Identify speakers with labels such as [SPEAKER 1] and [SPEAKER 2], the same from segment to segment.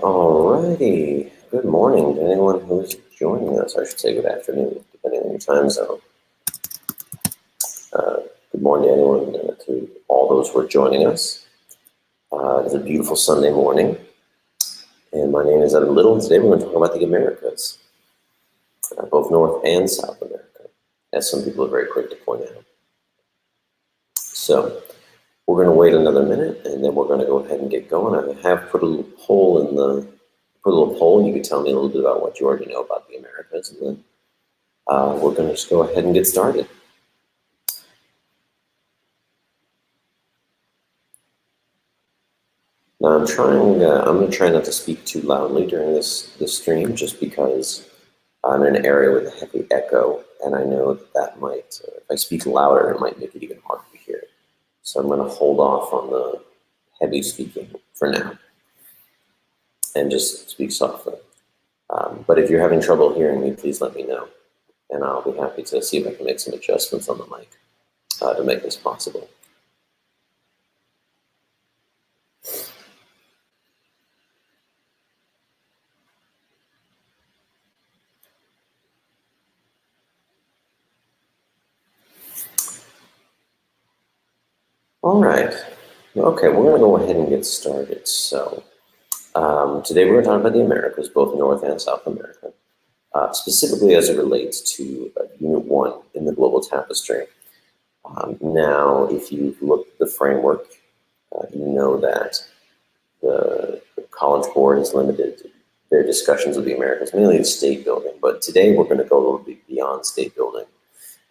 [SPEAKER 1] Alrighty. Good morning to anyone who's joining us. I should say good afternoon, depending on your time zone. Good morning to anyone, to all those who are joining us. It's a beautiful Sunday morning, and my name is Liddle, and today we're going to talk about the Americas, both North and South America, as some people are very quick to point out. So we're going to wait another minute, and then we're going to go ahead and get going. I have put a little poll in the You can tell me a little bit about what you already know about the Americas, and then we're going to just go ahead and get started. Now I'm going to try not to speak too loudly during this stream, just because I'm in an area with a heavy echo, and I know that might, if I speak louder, it might make it even harder to hear. So I'm going to hold off on the heavy speaking for now, and just speak softly. But if you're having trouble hearing me, please let me know, and I'll be happy to see if I can make some adjustments on the mic to make this possible. All right. Okay, we're going to go ahead and get started. So today we're going to talk about the Americas, both North and South America, specifically as it relates to Unit 1 in the Global Tapestry. Now, if you look at the framework, you know that the College Board has limited their discussions of the Americas, mainly to state building. But today we're going to go a little bit beyond state building,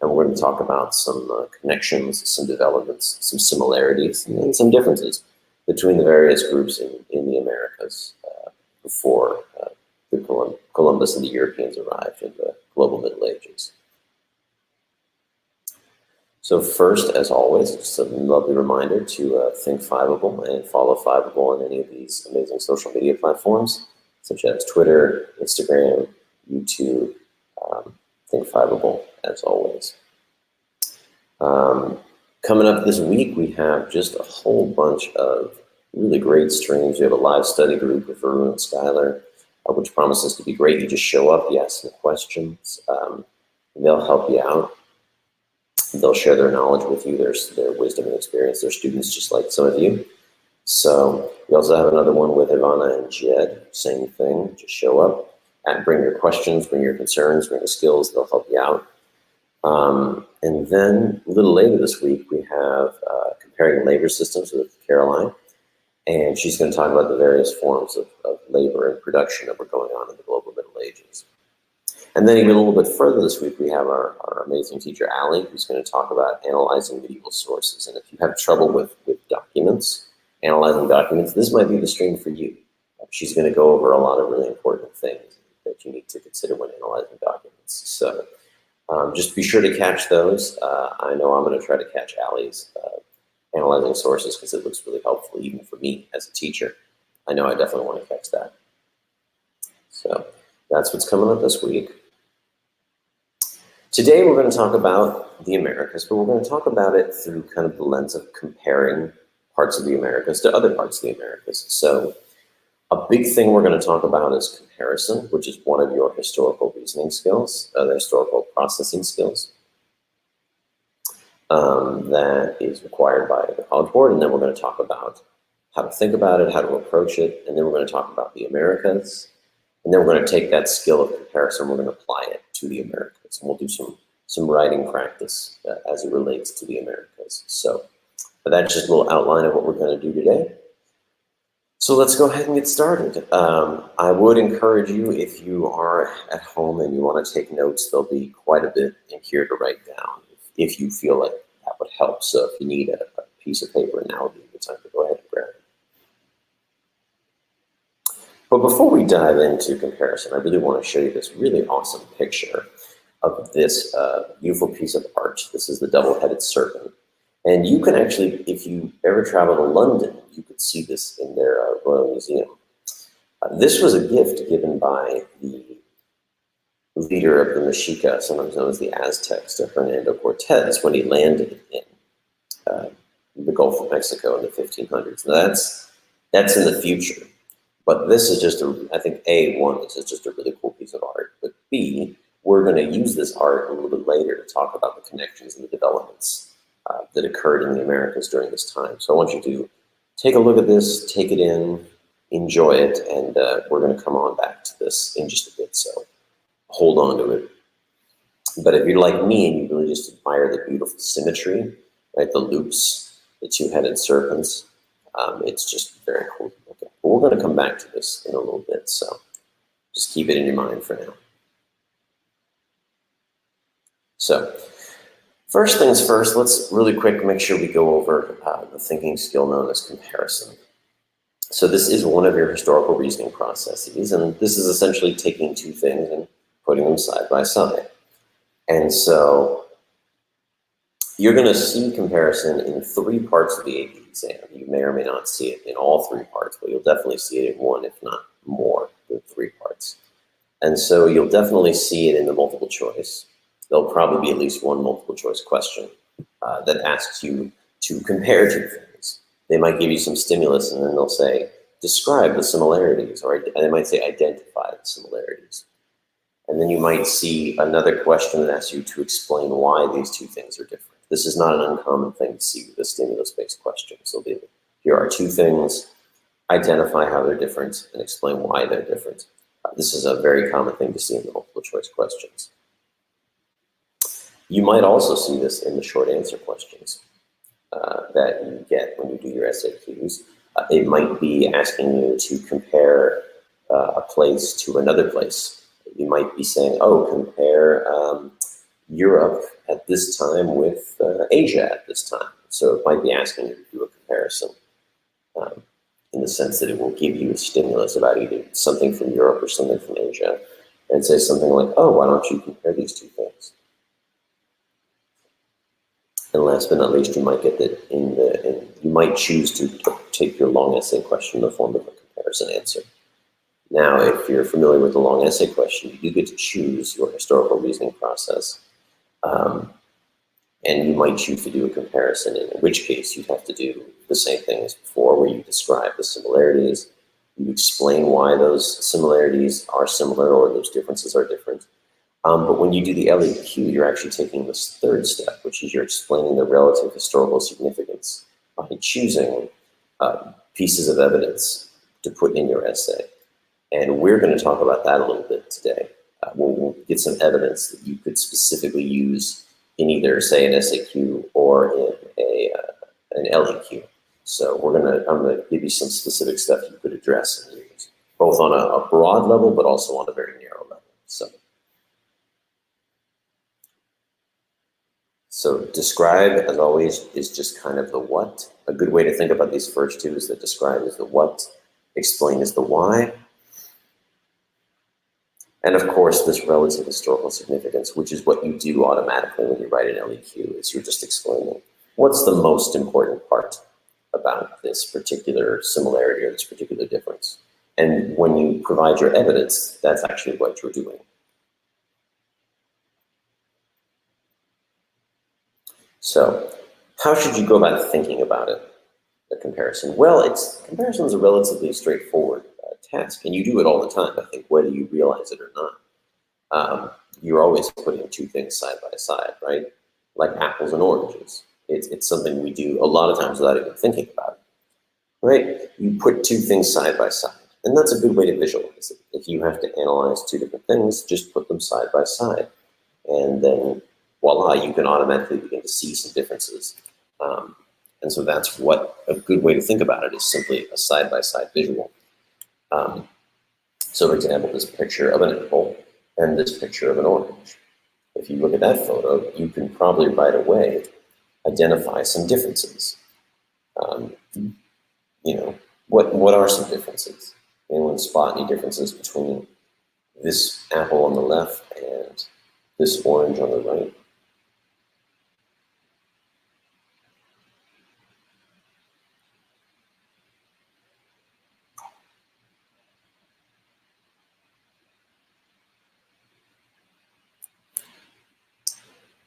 [SPEAKER 1] and we're going to talk about some connections, some developments, some similarities, and some differences between the various groups in the Americas before Columbus and the Europeans arrived in the global Middle Ages. So first, as always, just a lovely reminder to think Fiveable and follow Fiveable on any of these amazing social media platforms, such as Twitter, Instagram, YouTube. Think Fiveable, as always. Coming up this week, we have just a whole bunch of really great streams. We have a live study group with Varun and Skylar, which promises to be great. You just show up, you ask some questions, they'll help you out. They'll share their knowledge with you, their wisdom and experience. They're students just like some of you. So we also have another one with Ivana and Jed, same thing, just show up and bring your questions, bring your concerns, bring the skills, they'll help you out. And then a little later this week, we have Comparing Labor Systems with Caroline, and she's going to talk about the various forms of labor and production that were going on in the global Middle Ages. And then even a little bit further this week, we have our amazing teacher, Allie, who's going to talk about analyzing medieval sources. And if you have trouble with documents, analyzing documents, this might be the stream for you. She's going to go over a lot of really important things that you need to consider when analyzing documents. So just be sure to catch those. I know I'm going to try to catch Allie's analyzing sources because it looks really helpful even for me as a teacher. I know I definitely want to catch that. So that's what's coming up this week. Today we're going to talk about the Americas, but we're going to talk about it through kind of the lens of comparing parts of the Americas to other parts of the Americas. So a big thing we're going to talk about is comparison, which is one of your historical reasoning skills, the historical processing skills that is required by the College Board. And then we're going to talk about how to think about it, how to approach it, and then we're going to talk about the Americas. And then we're going to take that skill of comparison, we're going to apply it to the Americas. And we'll do some writing practice as it relates to the Americas. So that's just a little outline of what we're going to do today. So let's go ahead and get started. I would encourage you, if you are at home and you want to take notes, there'll be quite a bit in here to write down if you feel like that would help. So if you need a piece of paper, now would be a good time to go ahead and grab it. But before we dive into comparison, I really want to show you this really awesome picture of this beautiful piece of art. This is the double-headed serpent. And you can actually, if you ever travel to London, you could see this in their Royal Museum. This was a gift given by the leader of the Mexica, sometimes known as the Aztecs, to Hernando Cortez when he landed in the Gulf of Mexico in the 1500s. Now that's in the future, but this is just I think A, this is just a really cool piece of art, but B, we're going to use this art a little bit later to talk about the connections and the developments that occurred in the Americas during this time. So I want you to take a look at this, take it in, enjoy it, and we're going to come on back to this in just a bit, so hold on to it. But if you're like me and you really just admire the beautiful symmetry, right, the loops, the two-headed serpents, it's just very cool. Okay. But we're going to come back to this in a little bit, so just keep it in your mind for now. So first things first, let's really quick make sure we go over the thinking skill known as comparison. So this is one of your historical reasoning processes, and this is essentially taking two things and putting them side by side. And so you're going to see comparison in three parts of the AP exam. You may or may not see it in all three parts, but you'll definitely see it in one, if not more than three parts. And so you'll definitely see it in the multiple choice. There'll probably be at least one multiple choice question that asks you to compare two things. They might give you some stimulus and then they'll say, describe the similarities, or they might say identify the similarities. And then you might see another question that asks you to explain why these two things are different. This is not an uncommon thing to see with the stimulus-based questions. So here are two things, identify how they're different, and explain why they're different. This is a very common thing to see in the multiple choice questions. You might also see this in the short answer questions that you get when you do your SAQs. It might be asking you to compare a place to another place. You might be saying, oh, compare Europe at this time with Asia at this time. So it might be asking you to do a comparison in the sense that it will give you a stimulus about either something from Europe or something from Asia, and say something like, oh, why don't you compare these two things? And last but not least, you might get that you might choose to take your long essay question in the form of a comparison answer. Now, if you're familiar with the long essay question, you do get to choose your historical reasoning process. And you might choose to do a comparison, in which case you'd have to do the same thing as before, where you describe the similarities, you explain why those similarities are similar or those differences are different. But when you do the LEQ, you're actually taking this third step, which is you're explaining the relative historical significance by choosing pieces of evidence to put in your essay. And we're going to talk about that a little bit today. We'll get some evidence that you could specifically use in either, say, an SAQ or in an LEQ. So I'm going to give you some specific stuff you could address and use, both on a broad level, but also on a very narrow level. So describe, as always, is just kind of the what. A good way to think about these first two is that describe is the what, explain is the why. And of course, this relative historical significance, which is what you do automatically when you write an LEQ, is you're just explaining what's the most important part about this particular similarity or this particular difference. And when you provide your evidence, that's actually what you're doing. So how should you go about thinking about it, the comparison? Well, comparison is a relatively straightforward task, and you do it all the time, I think, whether you realize it or not. You're always putting two things side by side, right? Like apples and oranges. It's something we do a lot of times without even thinking about it, right? You put two things side by side, and that's a good way to visualize it. If you have to analyze two different things, just put them side by side, and then voila, you can automatically begin to see some differences. And so that's what a good way to think about it is, simply a side-by-side visual. So for example, this picture of an apple and this picture of an orange. If you look at that photo, you can probably right away identify some differences. You know, what are some differences? Anyone spot any differences between this apple on the left and this orange on the right?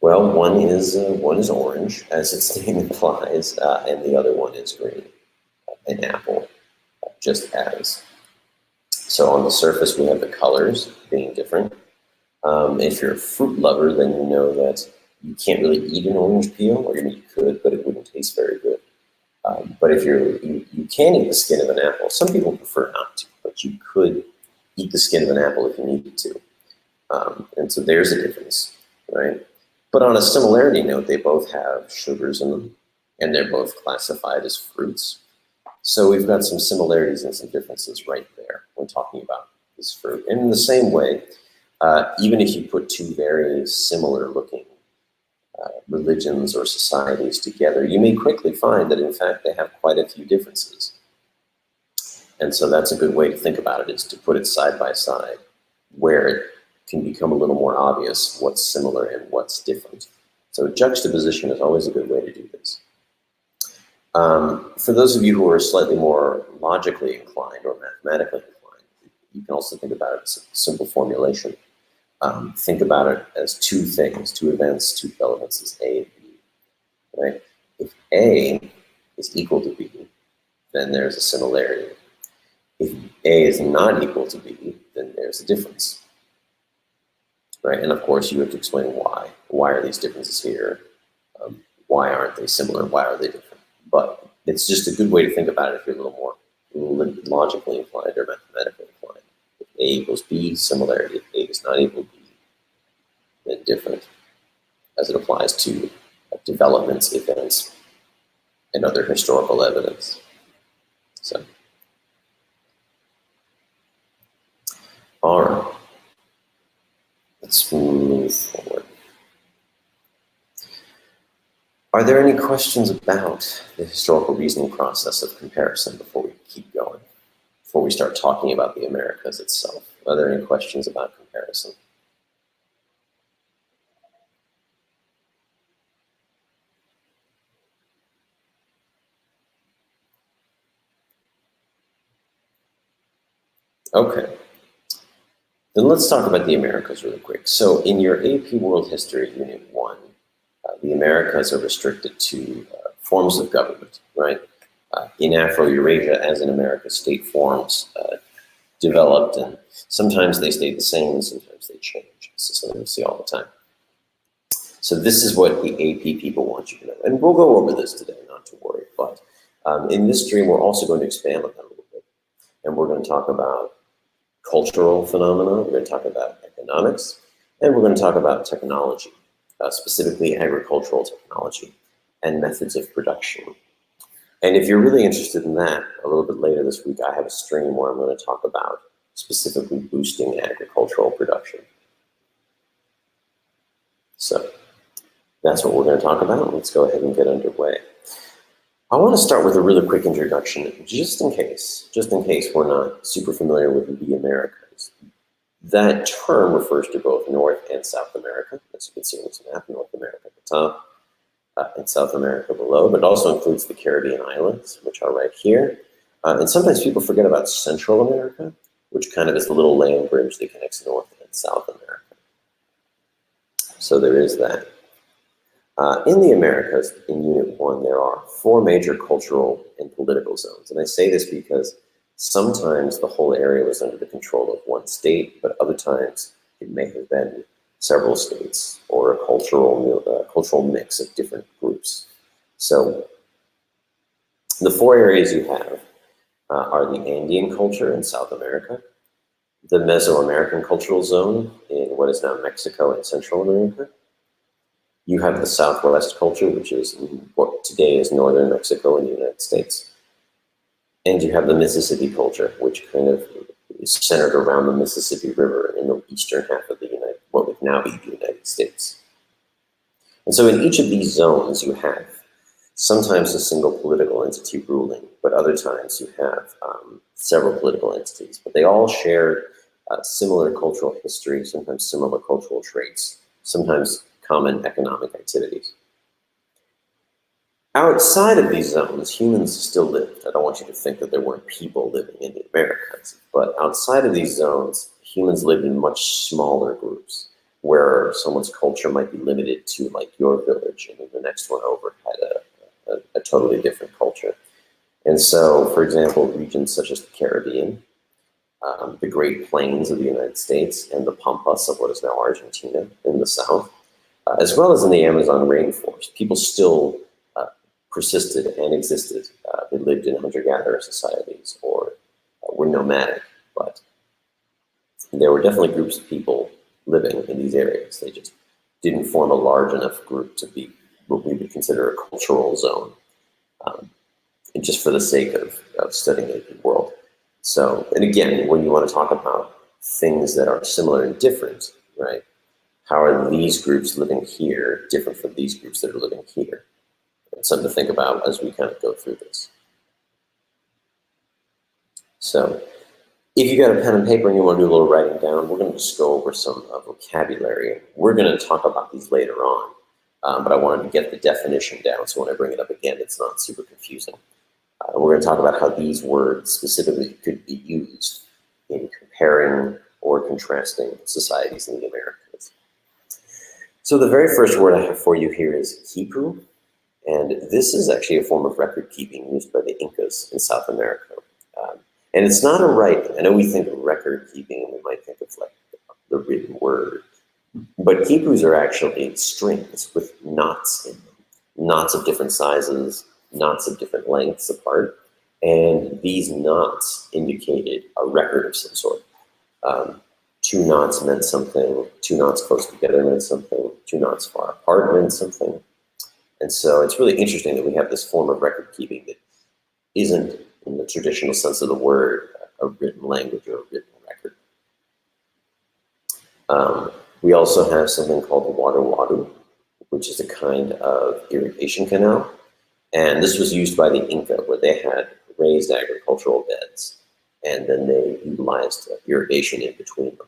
[SPEAKER 1] Well, one is orange, as its name implies, and the other one is green, an apple, just as. So on the surface, we have the colors being different. If you're a fruit lover, then you know that you can't really eat an orange peel, or you could, but it wouldn't taste very good. But if you can eat the skin of an apple. Some people prefer not to, but you could eat the skin of an apple if you needed to. And so there's a difference, right? But on a similarity note, they both have sugars in them, and they're both classified as fruits. So we've got some similarities and some differences right there when talking about this fruit. And in the same way, even if you put two very similar looking religions or societies together, you may quickly find that in fact they have quite a few differences. And so that's a good way to think about it, is to put it side by side, where it can become a little more obvious what's similar and what's different. So juxtaposition is always a good way to do this. For those of you who are slightly more logically inclined or mathematically inclined, you can also think about it as a simple formulation. Think about it as two things, two events, two elements as A and B, right? If A is equal to B, then there's a similarity. If A is not equal to B, then there's a difference. Right, and of course you have to explain why. Why are these differences here? Why aren't they similar? Why are they different? But it's just a good way to think about it if you're a little more logically inclined or mathematically inclined. If A equals B, similarity. If A is not equal to B, then different, as it applies to developments, events, and other historical evidence. So, all right. Let's move forward. Are there any questions about the historical reasoning process of comparison before we keep going? Before we start talking about the Americas itself? Are there any questions about comparison? Okay. Then let's talk about the Americas really quick. So in your AP World History Unit 1, the Americas are restricted to forms of government, right? In Afro-Eurasia, as in America, state forms developed, and sometimes they stay the same and sometimes they change. This is something we see all the time. So this is what the AP people want you to know. And we'll go over this today, not to worry. But in this stream, we're also going to expand on that a little bit. And we're going to talk about cultural phenomena, we're going to talk about economics, and we're going to talk about technology, specifically agricultural technology and methods of production. And if you're really interested in that, a little bit later this week, I have a stream where I'm going to talk about specifically boosting agricultural production. So that's what we're going to talk about. Let's go ahead and get underway. I want to start with a really quick introduction, just in case we're not super familiar with the Americas. That term refers to both North and South America, as you can see on this map, North America at the top and South America below, but it also includes the Caribbean islands, which are right here. And sometimes people forget about Central America, which kind of is the little land bridge that connects North and South America. So there is that. In the Americas, in Unit 1, there are 4 major cultural and political zones. And I say this because sometimes the whole area was under the control of one state, but other times it may have been several states or a cultural mix of different groups. So the 4 areas you have are the Andean culture in South America, the Mesoamerican cultural zone in what is now Mexico and Central America. You have the Southwest culture, which is what today is northern Mexico and the United States. And you have the Mississippi culture, which kind of is centered around the Mississippi River in the eastern half of what would now be the United States. And so in each of these zones, you have sometimes a single political entity ruling, but other times you have several political entities. But they all shared similar cultural history, sometimes similar cultural traits, sometimes common economic activities. Outside of these zones, humans still lived. I don't want you to think that there weren't people living in the Americas, but outside of these zones, humans lived in much smaller groups where someone's culture might be limited to like your village, and then the next one over had a totally different culture. And so, for example, regions such as the Caribbean, the Great Plains of the United States, and the Pampas of what is now Argentina in the south, as well as in the Amazon rainforest, people still persisted and existed. They lived in hunter-gatherer societies or were nomadic, but there were definitely groups of people living in these areas. They just didn't form a large enough group to be what we would consider a cultural zone, just for the sake of studying the world. So, and again, when you want to talk about things that are similar and different, right? How are these groups living here different from these groups that are living here? It's something to think about as we kind of go through this. So if you got a pen and paper and you want to do a little writing down, we're going to just go over some vocabulary. We're going to talk about these later on, but I wanted to get the definition down so when I bring it up again, it's not super confusing. We're going to talk about how these words specifically could be used in comparing or contrasting societies in the Americas. So the very first word I have for you here is quipu. And this is actually a form of record keeping used by the Incas in South America. And it's not a writing. I know we think of record keeping and we might think of like the written word, but quipus are actually strings with knots in them, knots of different sizes, knots of different lengths apart. And these knots indicated a record of some sort. 2 knots meant something, 2 knots close together meant something, 2 knots far apart meant something. And so it's really interesting that we have this form of record keeping that isn't, in the traditional sense of the word, a written language or a written record. We also have something called the wadu, which is a kind of irrigation canal. And this was used by the Inca, where they had raised agricultural beds, and then they utilized irrigation in between them.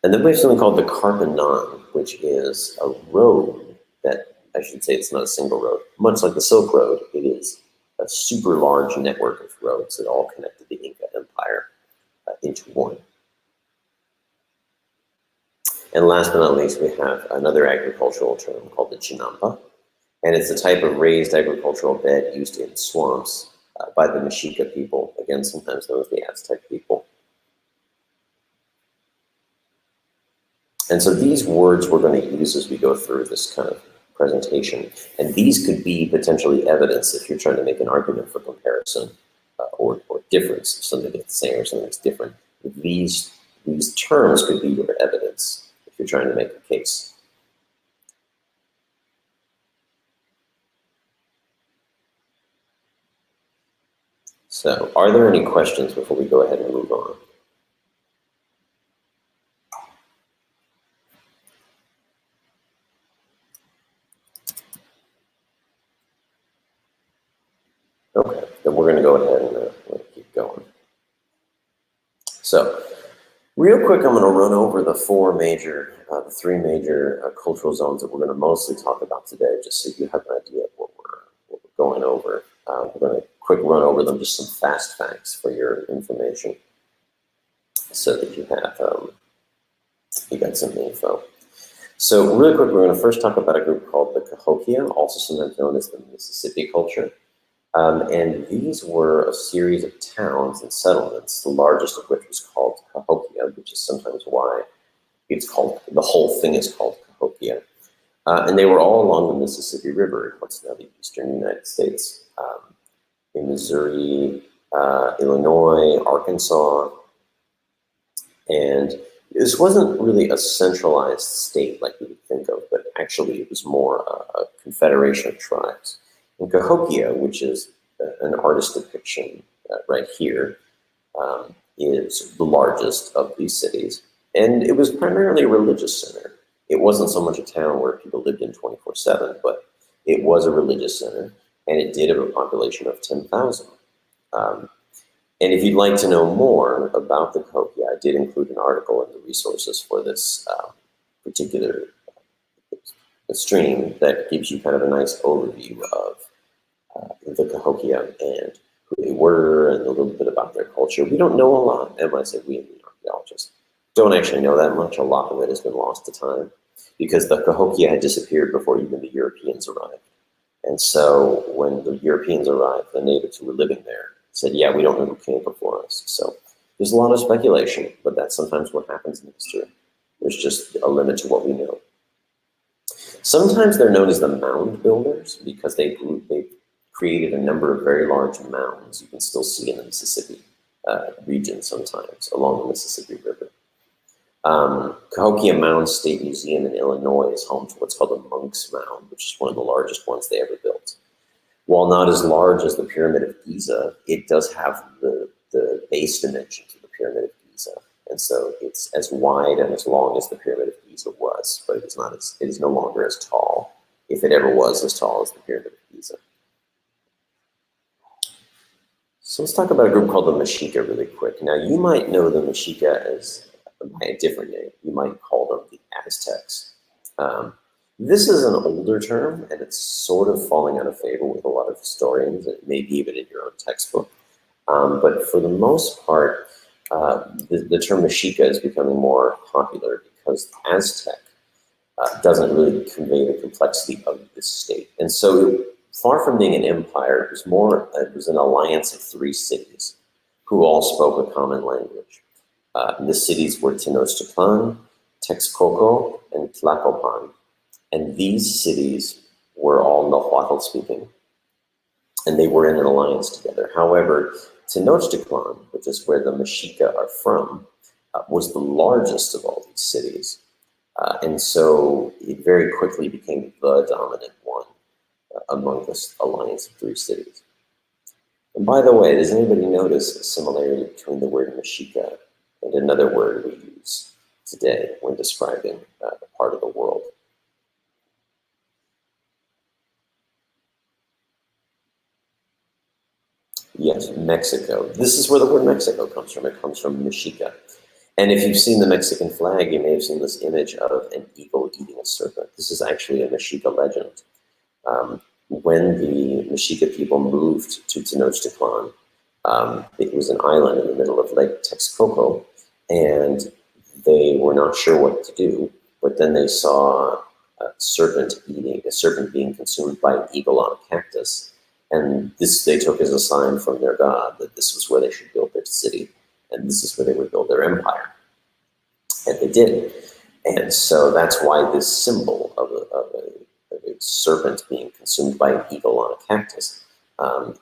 [SPEAKER 1] And then we have something called the Carpanon, which is a road that, I should say it's not a single road. Much like the Silk Road, it is a super large network of roads that all connected the Inca Empire into one. And last but not least, we have another agricultural term called the chinampa. And it's a type of raised agricultural bed used in swamps by the Mexica people, again, sometimes known as the Aztec people. And so these words we're going to use as we go through this kind of presentation. And these could be potentially evidence if you're trying to make an argument for comparison or difference, if something that's the same or something that's different. These terms could be your evidence if you're trying to make a case. So are there any questions before we go ahead and move on? Okay, then we're going to go ahead and keep going. So, real quick, I'm going to run over the three major cultural zones that we're going to mostly talk about today, just so you have an idea of what we're going over. We're going to quick run over them, just some fast facts for your information, so that you got some info. So, really quick, we're going to first talk about a group called the Cahokia, also sometimes known as the Mississippi culture. And these were a series of towns and settlements, the largest of which was called Cahokia, which is sometimes why it's called, the whole thing is called Cahokia. And they were all along the Mississippi River in what's now the eastern United States, in Missouri, Illinois, Arkansas. And this wasn't really a centralized state like we would think of, but actually it was more a confederation of tribes. And Cahokia, which is an artist depiction right here, is the largest of these cities. And it was primarily a religious center. It wasn't so much a town where people lived in 24/7, but it was a religious center, and it did have a population of 10,000. Um, and if you'd like to know more about the Cahokia, I did include an article in the resources for this particular stream that gives you kind of a nice overview of the Cahokia and who they were and a little bit about their culture. We don't know a lot, and when I say we, the archaeologists don't actually know that much. A lot of it has been lost to time because the Cahokia had disappeared before even the Europeans arrived. And so when the Europeans arrived, the natives who were living there said, yeah, we don't know who came before us. So there's a lot of speculation, but that's sometimes what happens in history. There's just a limit to what we know. Sometimes they're known as the mound builders because they created a number of very large mounds you can still see in the Mississippi region sometimes along the Mississippi River. Cahokia Mound State Museum in Illinois is home to what's called the Monk's Mound, which is one of the largest ones they ever built. While not as large as the Pyramid of Giza, it does have the base dimensions of the Pyramid of Giza. And so it's as wide and as long as the Pyramid of Giza was, but it is no longer as tall, if it ever was as tall as the Pyramid of Giza. So let's talk about a group called the Mexica really quick. Now you might know the Mexica as by a different name. You might call them the Aztecs. This is an older term, and it's sort of falling out of favor with a lot of historians, and maybe even in your own textbook. But for the most part, the term Mexica is becoming more popular because Aztec doesn't really convey the complexity of this state. And so far from being an empire, it was an alliance of 3 cities who all spoke a common language. The cities were Tenochtitlan, Texcoco, and Tlacopan. And these cities were all Nahuatl speaking, and they were in an alliance together. However, Tenochtitlan, which is where the Mexica are from, was the largest of all these cities. And so it very quickly became the dominant one among this alliance of 3 cities. And by the way, does anybody notice a similarity between the word Mexica and another word we use today when describing a part of the world? Yes, Mexico. This is where the word Mexico comes from. It comes from Mexica. And if you've seen the Mexican flag, you may have seen this image of an eagle eating a serpent. This is actually a Mexica legend. When the Mexica people moved to Tenochtitlan, it was an island in the middle of Lake Texcoco, and they were not sure what to do, but then they saw a serpent being consumed by an eagle on a cactus. And this they took as a sign from their god that this was where they should build their city, and this is where they would build their empire. And they did. And so that's why this symbol of a serpent being consumed by an eagle on a cactus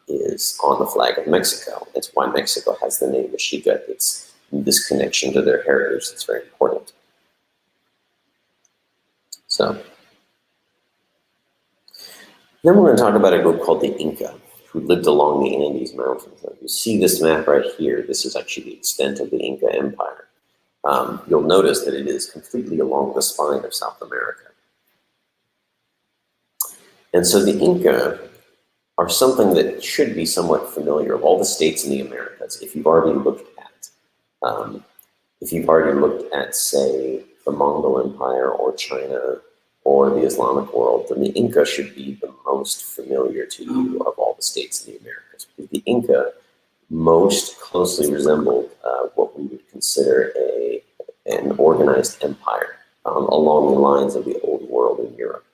[SPEAKER 1] is on the flag of Mexico. It's why Mexico has the name Mexica. It's this connection to their heritage that's very important. So then we're going to talk about a group called the Inca, who lived along the Andes Mountains. Now, you see this map right here. This is actually the extent of the Inca Empire. You'll notice that it is completely along the spine of South America. And so the Inca are something that should be somewhat familiar of all the states in the Americas. If you've already looked at, say, the Mongol Empire or China or the Islamic world, then the Inca should be the most familiar to you of all the states in the Americas. Because the Inca most closely resembled what we would consider an organized empire along the lines of the old world in Europe.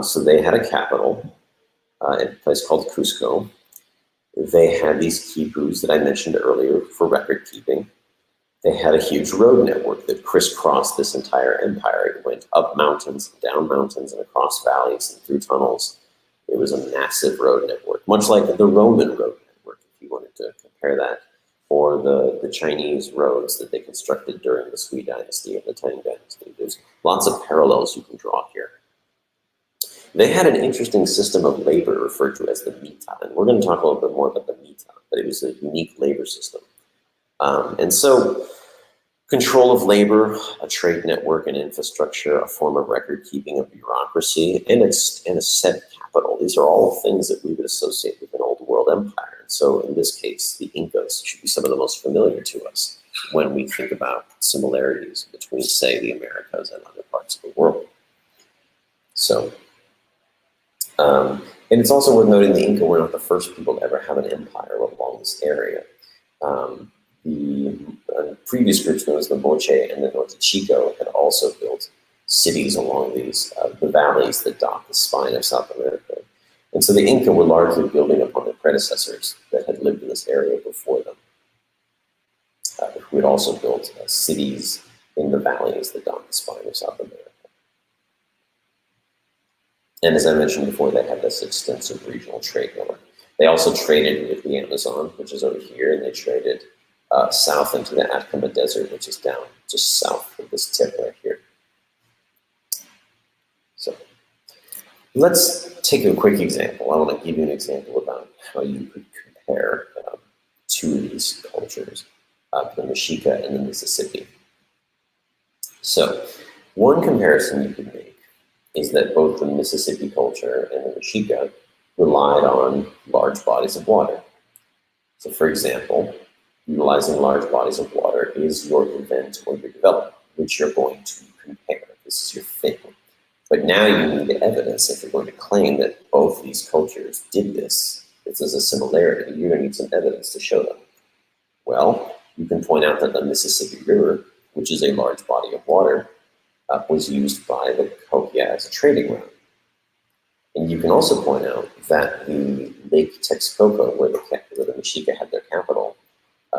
[SPEAKER 1] So they had a capital in a place called Cusco. They had these quipus that I mentioned earlier for record keeping. They had a huge road network that crisscrossed this entire empire. It went up mountains, down mountains, and across valleys and through tunnels. It was a massive road network, much like the Roman road network, if you wanted to compare that, or the Chinese roads that they constructed during the Sui dynasty and the Tang dynasty. There's lots of parallels you can draw here. They had an interesting system of labor referred to as the mita, and we're going to talk a little bit more about the mita, but it was a unique labor system. And so control of labor, a trade network and infrastructure, a form of record keeping, a bureaucracy, and a set capital. These are all things that we would associate with an old world empire. And so in this case, the Incas should be some of the most familiar to us when we think about similarities between, say, the Americas and other parts of the world. So, and it's also worth noting the Inca were not the first people to ever have an empire along this area. The previous groups known as the Moche and the Norte Chico had also built cities along these the valleys that dot the spine of South America. And so the Inca were largely building upon their predecessors that had lived in this area before them, who had also built cities in the valleys that dot the spine of South America. And as I mentioned before, they had this extensive regional trade network. They also traded with the Amazon, which is over here, and they traded south into the Atacama Desert, which is down just south of this tip right here. So let's take a quick example. I want to give you an example about how you could compare two of these cultures, the Mexica and the Mississippi. So one comparison you could make is that both the Mississippi culture and the Mexica relied on large bodies of water. So for example, utilizing large bodies of water is your event or your development, which you're going to compare. This is your thing. But now you need evidence if you're going to claim that both these cultures did this. This is a similarity. You're going to need some evidence to show them. Well, you can point out that the Mississippi River, which is a large body of water, was used by the Cahokia as a trading route. And you can also point out that the Lake Texcoco, where the Mexica had their capital,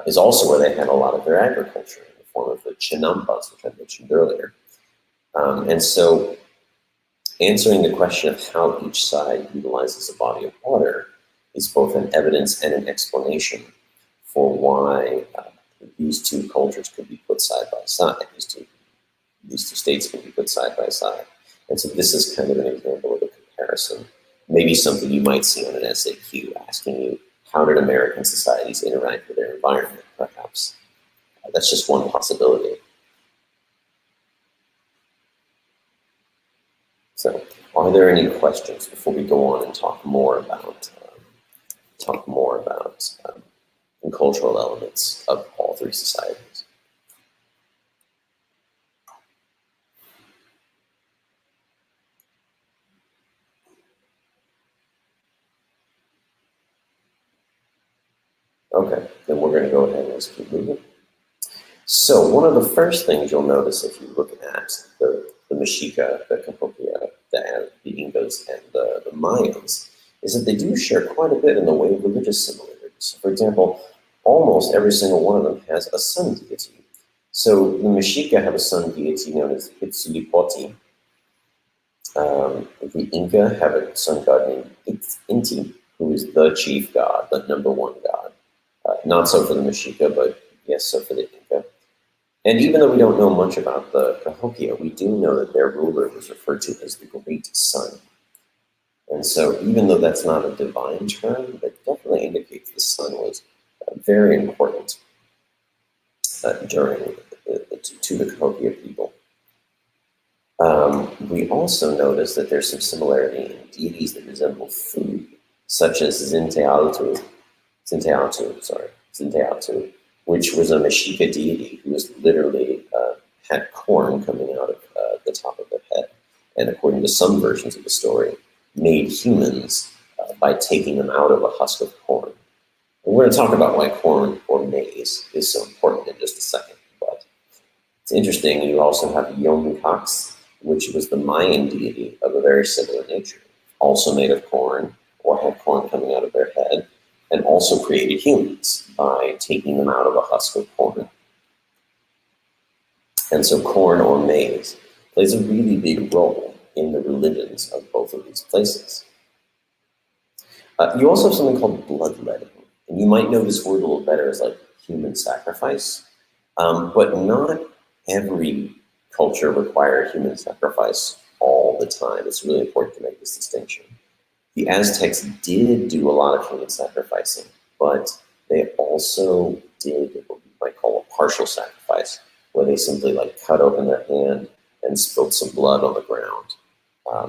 [SPEAKER 1] is also where they had a lot of their agriculture in the form of the chinampas, which I mentioned earlier. And so answering the question of how each side utilizes a body of water is both an evidence and an explanation for why these two cultures could be put side by side. These two states can be put side by side. And so this is kind of an example of a comparison. Maybe something you might see on an SAQ asking you, how did American societies interact with their environment, perhaps? That's just one possibility. So are there any questions before we go on and talk more about the cultural elements of all three societies? Okay, then we're going to go ahead and just keep moving. So one of the first things you'll notice if you look at the Mexica, the Cahokia, the Incas, and the Mayans is that they do share quite a bit in the way of religious similarities. So for example, almost every single one of them has a sun deity. So the Mexica have a sun deity known as Huitzilopochtli. The Inca have a sun god named Inti, who is the chief god, the number one god. Not so for the Mexica, but yes, so for the Inca. And even though we don't know much about the Cahokia, we do know that their ruler was referred to as the Great Sun. And so even though that's not a divine term, that definitely indicates the sun was very important to the Cahokia people. We also notice that there's some similarity in deities that resemble food, such as Zinteatu, which was a Mexica deity who was literally had corn coming out of the top of their head, and according to some versions of the story, made humans by taking them out of a husk of corn. And we're going to talk about why corn or maize is so important in just a second, but it's interesting. You also have Yomcax, which was the Mayan deity of a very similar nature, also made of corn or had corn coming out of their head, and also created humans by taking them out of a husk of corn. And so corn or maize plays a really big role in the religions of both of these places. You also have something called bloodletting. And you might know this word a little better as like human sacrifice, but not every culture required human sacrifice all the time. It's really important to make this distinction. The Aztecs did do a lot of human sacrificing, but they also did what we might call a partial sacrifice. where they simply like cut open their hand and spilled some blood on the ground.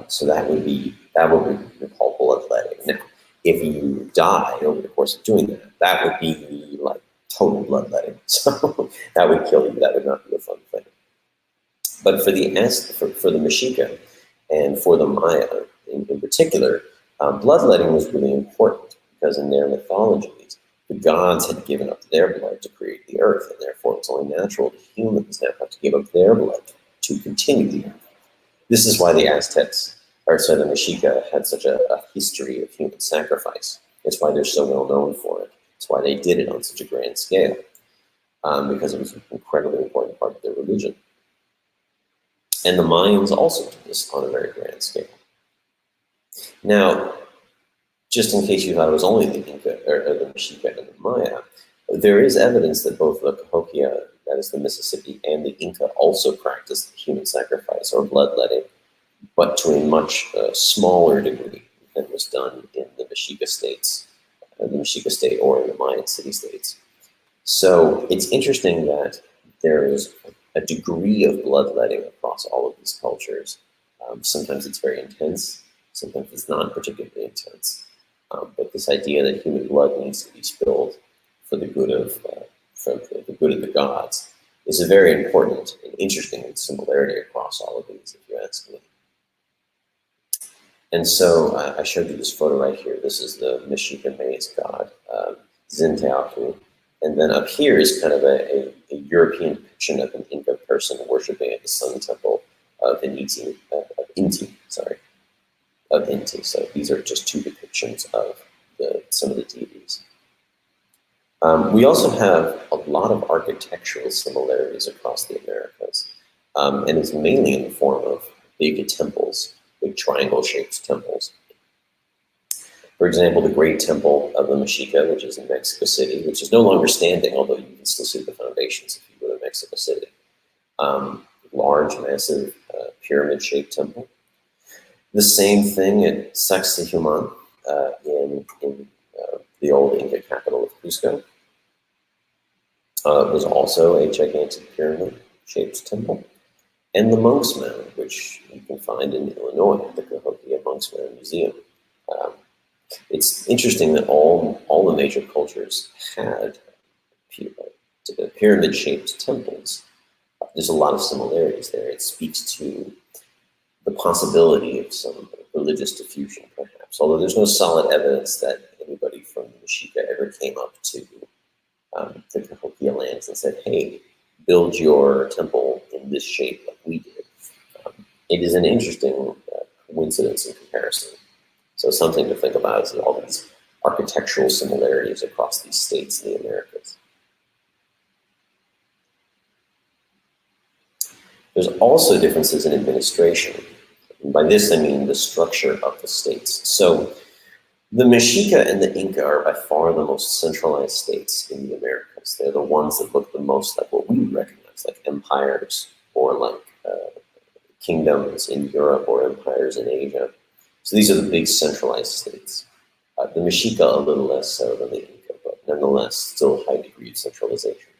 [SPEAKER 1] So that would be called bloodletting. Now, if you die over the course of doing that, that would be like total bloodletting. So that would kill you. That would not be a fun thing. But for the Mexica and for the Maya in particular, bloodletting was really important because in their mythologies, the gods had given up their blood to create the earth, and therefore it's only natural that humans now have to give up their blood to continue the earth. This is why the Aztecs, or sorry, the Mexica had such a history of human sacrifice. It's why they're so well known for it. It's why they did it on such a grand scale, because it was an incredibly important part of their religion. And the Mayans also did this on a very grand scale. Now, just in case you thought it was only the Inca or the Mexica and the Maya, there is evidence that both the Cahokia, that is the Mississippi, and the Inca also practiced human sacrifice or bloodletting, but to a much smaller degree than was done in the Mexica states, the Mexica state or in the Mayan city-states. So it's interesting that there is a degree of bloodletting across all of these cultures. Sometimes it's very intense, sometimes it's not particularly intense. But this idea that human blood needs to be spilled for the good of the gods is a very important and interesting similarity across all of these, if you ask me. And so I showed you this photo right here. This is the Mexican maize god, Zinteacu. And then up here is kind of a European depiction of an Inca person worshiping at the sun temple of Inti. So these are just two depictions of some of the deities. We also have a lot of architectural similarities across the Americas, and it's mainly in the form of big temples, big triangle-shaped temples. For example, the Great Temple of the Mexica, which is in Mexico City, which is no longer standing, although you can still see the foundations if you go to Mexico City. Large, massive, pyramid-shaped temple. The same thing at Sacsayhuaman in the old Inca capital of Cusco. It was also a gigantic pyramid-shaped temple. And the Monk's Mound, which you can find in Illinois, the Cahokia Monk's Mound Museum. It's interesting that all the major cultures had pyramid-shaped temples. There's a lot of similarities there. It speaks to the possibility of some religious diffusion, perhaps, although there's no solid evidence that anybody from the Mexica ever came up to the Cahokia lands and said, hey, build your temple in this shape like we did. It is an interesting coincidence in comparison. So something to think about is all these architectural similarities across these states in the Americas. There's also differences in administration. And by this, I mean the structure of the states. So the Mexica and the Inca are by far the most centralized states in the Americas. They're the ones that look the most like what we recognize, like empires or like kingdoms in Europe or empires in Asia. So these are the big centralized states. The Mexica a little less so than the Inca, but nonetheless still a high degree of centralization.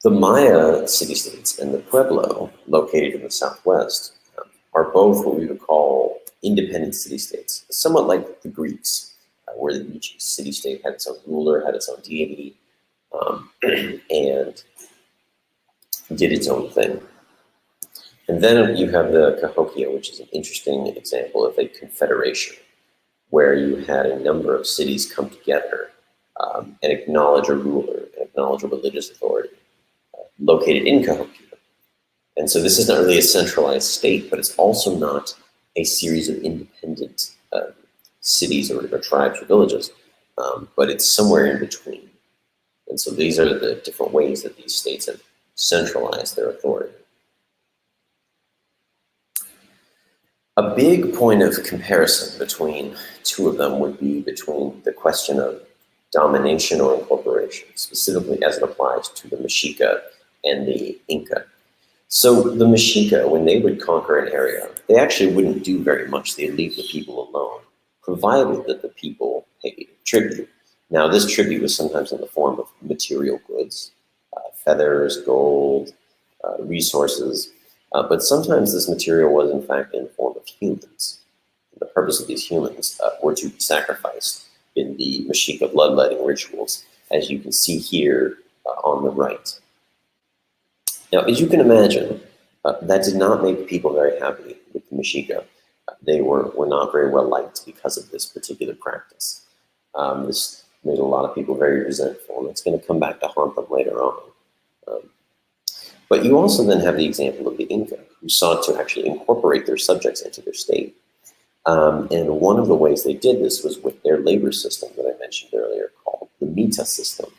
[SPEAKER 1] The Maya city-states and the Pueblo, located in the southwest, are both what we would call independent city-states, somewhat like the Greeks, where each city-state had its own ruler, had its own deity, and did its own thing. And then you have the Cahokia, which is an interesting example of a confederation, where you had a number of cities come together and acknowledge a ruler, and acknowledge a religious authority located in Cahokia. And so this is not really a centralized state, but it's also not a series of independent cities or tribes or villages, but it's somewhere in between. And so these are the different ways that these states have centralized their authority. A big point of comparison between two of them would be between the question of domination or incorporation, specifically as it applies to the Mexica and the Inca. So the Mexica, when they would conquer an area, they actually wouldn't do very much. They'd leave the people alone, provided that the people paid tribute. Now, this tribute was sometimes in the form of material goods, feathers, gold, resources, but sometimes this material was in fact in the form of humans. The purpose of these humans were to be sacrificed in the Mexica bloodletting rituals, as you can see here on the right. Now, as you can imagine, that did not make people very happy with the Mexica. They were not very well liked because of this particular practice. This made a lot of people very resentful, and it's going to come back to haunt them later on. But you also then have the example of the Inca, who sought to actually incorporate their subjects into their state. And one of the ways they did this was with their labor system that I mentioned earlier, called the mita system.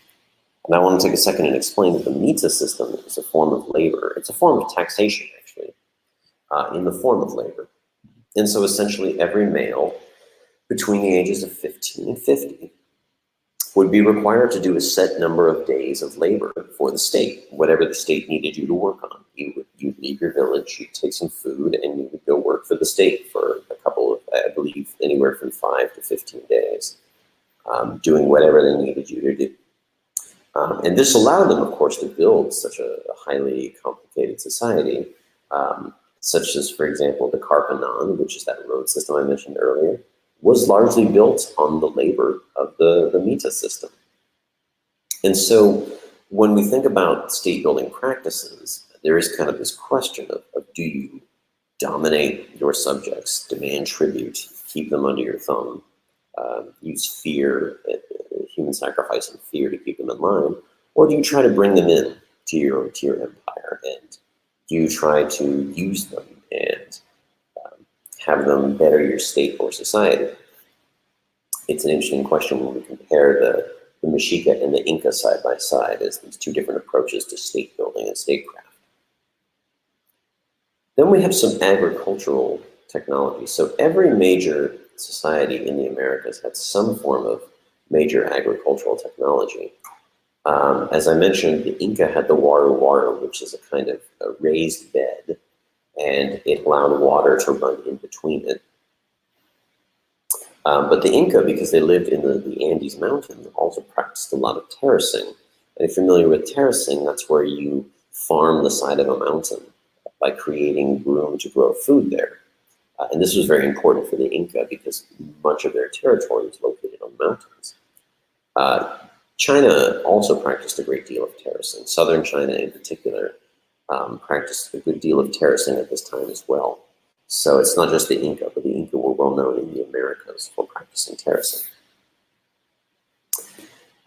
[SPEAKER 1] And I want to take a second and explain that the mita system is a form of labor. It's a form of taxation, actually, in the form of labor. And so essentially every male between the ages of 15 and 50 would be required to do a set number of days of labor for the state, whatever the state needed you to work on. You'd leave your village, you'd take some food, and you would go work for the state for a couple of, I believe, anywhere from 5 to 15 days, doing whatever they needed you to do. And this allowed them, of course, to build such a highly complicated society, such as, for example, the Carpanan, which is that road system I mentioned earlier, was largely built on the labor of the mita system. And so when we think about state building practices, there is kind of this question of do you dominate your subjects, demand tribute, keep them under your thumb, use fear, human sacrifice and fear to keep them in line, or do you try to bring them in to your empire, and do you try to use them and have them better your state or society? It's an interesting question when we compare the Mexica and the Inca side by side as these two different approaches to state building and statecraft. Then we have some agricultural technology. So every major society in the Americas had some form of major agricultural technology. As I mentioned, the Inca had the waru, which is a kind of a raised bed, and it allowed water to run in between it. But the Inca, because they lived in the Andes mountains, also practiced a lot of terracing. And if you're familiar with terracing, that's where you farm the side of a mountain by creating room to grow food there. And this was very important for the Inca because much of their territory was located on mountains. China also practiced a great deal of terracing. Southern China in particular practiced a good deal of terracing at this time as well. So it's not just the Inca, but the Inca were well known in the Americas for practicing terracing.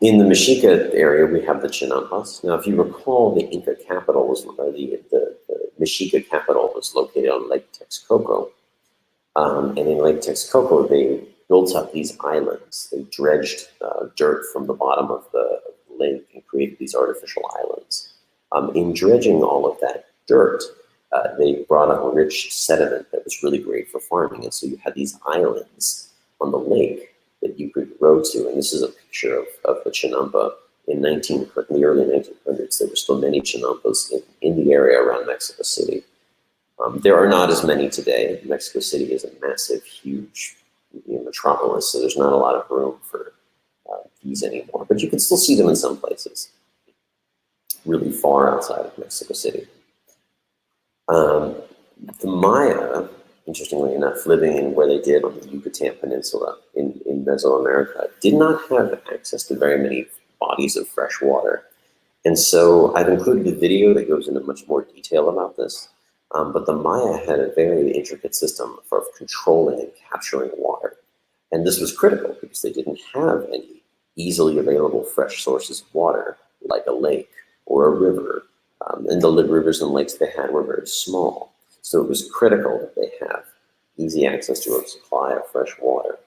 [SPEAKER 1] In the Mexica area, we have the Chinampas. Now, if you recall, the Inca capital was, or the Mexica capital was located on Lake Texcoco. And in Lake Texcoco, they built up these islands. They dredged dirt from the bottom of the lake and created these artificial islands. In dredging all of that dirt, they brought up a rich sediment that was really great for farming. And so you had these islands on the lake that you could row to. And this is a picture of the Chinampa in the early 1900s. There were still many Chinampas in the area around Mexico City. There are not as many today. Mexico City is a massive, huge metropolis, so there's not a lot of room for these anymore. But you can still see them in some places, really far outside of Mexico City. The Maya, interestingly enough, living in where they did on the Yucatan Peninsula in Mesoamerica, did not have access to very many bodies of fresh water. And so I've included a video that goes into much more detail about this. But the Maya had a very intricate system for controlling and capturing water. And this was critical because they didn't have any easily available fresh sources of water, like a lake or a river. And the rivers and lakes they had were very small. So it was critical that they have easy access to a supply of fresh water.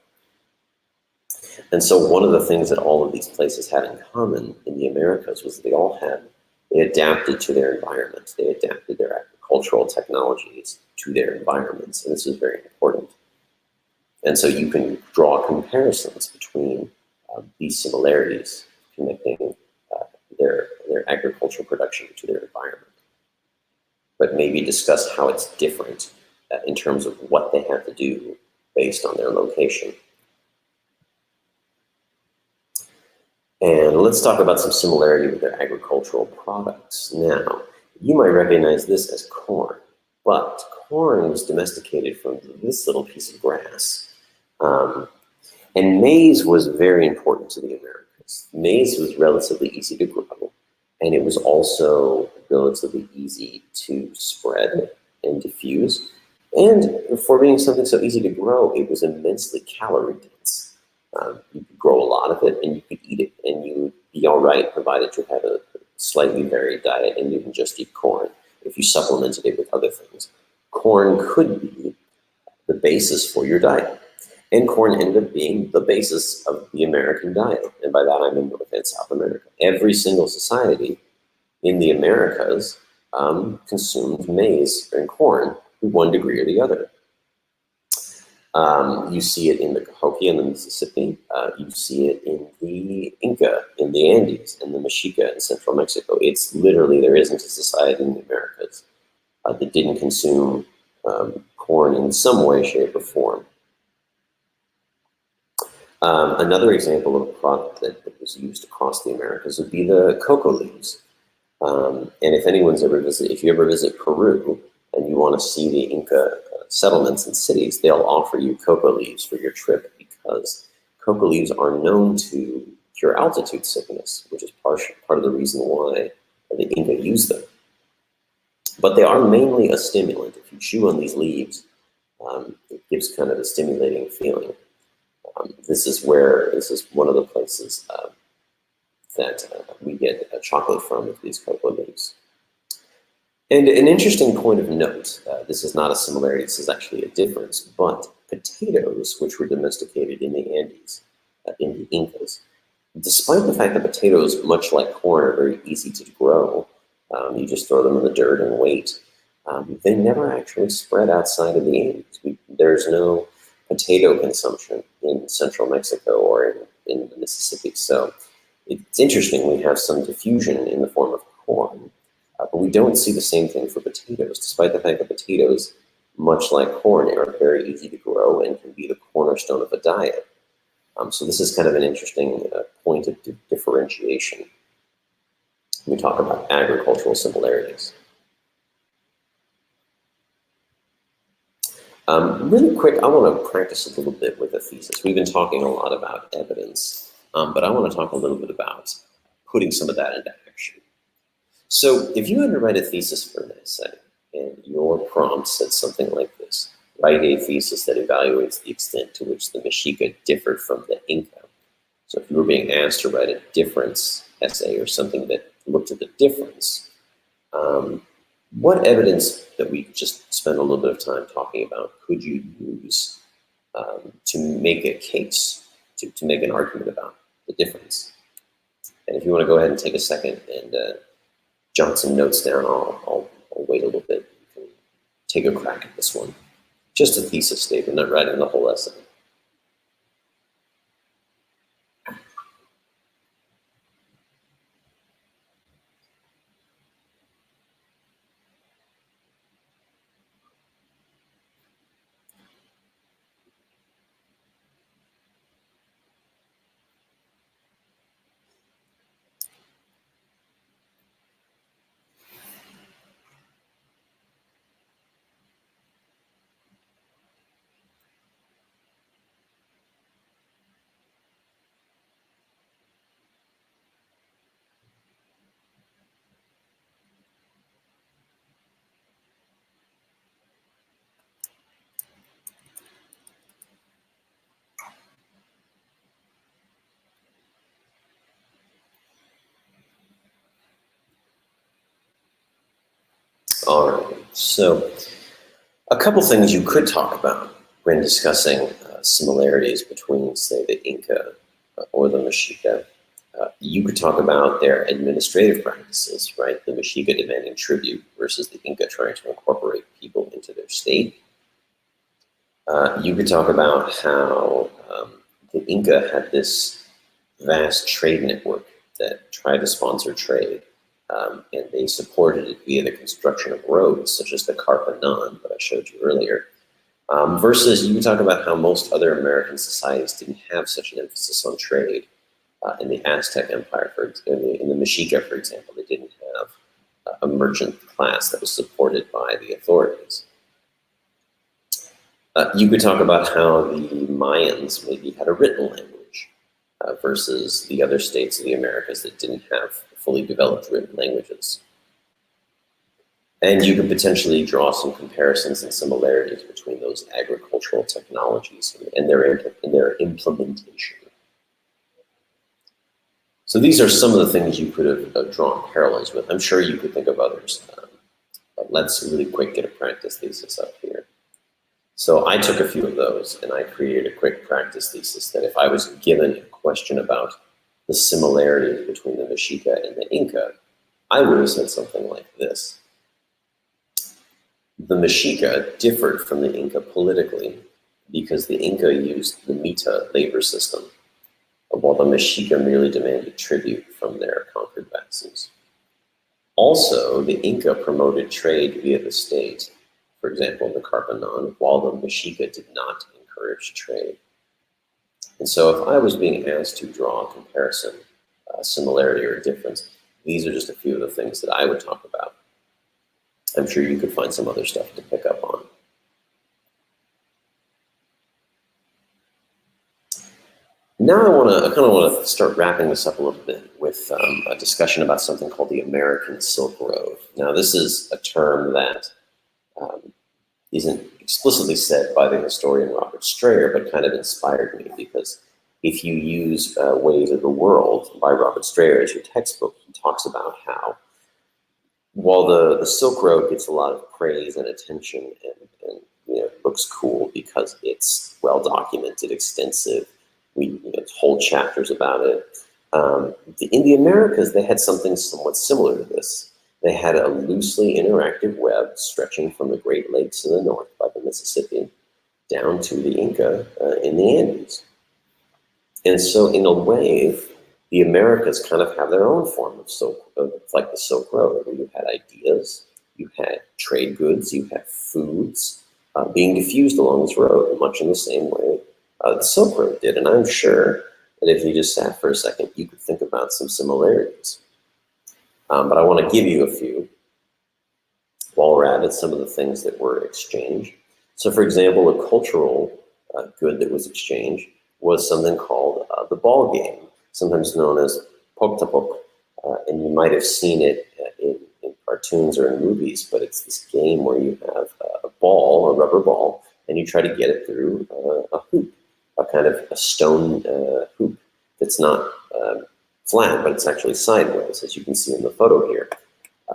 [SPEAKER 1] And so one of the things that all of these places had in common in the Americas was that they adapted to their environment. They adapted their agricultural technologies to their environments, and this is very important. And so you can draw comparisons between these similarities, connecting their agricultural production to their environment, but maybe discuss how it's different in terms of what they have to do based on their location. And let's talk about some similarity with their agricultural products. Now, You might recognize this as corn, but corn was domesticated from this little piece of grass. Um, and maize was very important to the Americas. Maize was relatively easy to grow, and it was also relatively easy to spread and diffuse. And for being something so easy to grow, it was immensely calorie dense. You could grow a lot of it, and you could eat it, and you would be all right, provided you had a slightly varied diet and you didn't just eat corn. If you supplemented it with other things, corn could be the basis for your diet. And corn ended up being the basis of the American diet. And by that, I mean North and South America. Every single society in the Americas consumed maize and corn to one degree or the other. You see it in the Cahokia in the Mississippi. You see it in the Inca in the Andes and the Mexica in central Mexico. It's literally, there isn't a society in the Americas that didn't consume corn in some way, shape, or form. Another example of a product that was used across the Americas would be the cocoa leaves. And if you ever visit Peru and you want to see the Inca settlements and cities, they'll offer you cocoa leaves for your trip because cocoa leaves are known to cure altitude sickness, which is part of the reason why the Inca used them. But they are mainly a stimulant. If you chew on these leaves, it gives kind of a stimulating feeling. This is one of the places that we get chocolate from with these cocoa leaves. And an interesting point of note, this is not a similarity, this is actually a difference, but potatoes, which were domesticated in the Andes, in the Incas, despite the fact that potatoes, much like corn, are very easy to grow, you just throw them in the dirt and wait, they never actually spread outside of the Andes. There's no potato consumption in central Mexico or in the Mississippi. So it's interesting, we have some diffusion in the form of corn, but we don't see the same thing for potatoes, despite the fact that potatoes, much like corn, are very easy to grow and can be the cornerstone of a diet. So this is kind of an interesting point of differentiation when we talk about agricultural similarities. Really quick, I want to practice a little bit with a thesis. We've been talking a lot about evidence, but I want to talk a little bit about putting some of that into action. So if you had to write a thesis for an essay, and your prompt said something like this: write a thesis that evaluates the extent to which the Mexica differed from the Inca. So if you were being asked to write a difference essay or something that looked at the difference, what evidence that we just spent a little bit of time talking about could you use to make a case, to make an argument about the difference? And if you want to go ahead and take a second and jot some notes down, I'll wait a little bit. You can take a crack at this one. Just a thesis statement, not writing the whole essay. All right, so a couple things you could talk about when discussing similarities between, say, the Inca or the Mexica. You could talk about their administrative practices, right? The Mexica demanding tribute versus the Inca trying to incorporate people into their state. You could talk about how the Inca had this vast trade network that tried to sponsor trade. And they supported it via the construction of roads, such as the Carpanon that I showed you earlier. Versus you can talk about how most other American societies didn't have such an emphasis on trade. In the Aztec Empire, in the Mexica, for example, they didn't have a merchant class that was supported by the authorities. You could talk about how the Mayans maybe had a written language versus the other states of the Americas that didn't have fully developed written languages. And you could potentially draw some comparisons and similarities between those agricultural technologies and their implementation. So these are some of the things you could have drawn parallels with. I'm sure you could think of others, but let's really quick get a practice thesis up here. So I took a few of those and I created a quick practice thesis that if I was given a question about the similarities between the Mexica and the Inca, I would have said something like this. The Mexica differed from the Inca politically because the Inca used the mita labor system, while the Mexica merely demanded tribute from their conquered vassals. Also, the Inca promoted trade via the state, for example, the Carpanon, while the Mexica did not encourage trade. And so if I was being asked to draw a comparison, a similarity or a difference, these are just a few of the things that I would talk about. I'm sure you could find some other stuff to pick up on. Now I kind of want to start wrapping this up a little bit with a discussion about something called the American Silk Road. Now this is a term that isn't explicitly said by the historian Robert Strayer, but kind of inspired me because if you use Ways of the World by Robert Strayer as your textbook, he talks about how while the Silk Road gets a lot of praise and attention and looks cool because it's well documented, extensive, whole chapters about it. In the Americas, they had something somewhat similar to this. They had a loosely interactive web stretching from the Great Lakes in the north by the Mississippi down to the Inca in the Andes. And so in a way, the Americas kind of have their own form of like the Silk Road, where you had ideas, you had trade goods, you had foods being diffused along this road, much in the same way the Silk Road did. And I'm sure that if you just sat for a second, you could think about some similarities. But I want to give you a few while we're at it, some of the things that were exchanged. So for example, a cultural good that was exchanged was something called the ball game, sometimes known as pok-tapok. And you might have seen it in cartoons or in movies, but it's this game where you have a ball, a rubber ball, and you try to get it through a hoop, a kind of a stone hoop that's not flat, but it's actually sideways, as you can see in the photo here.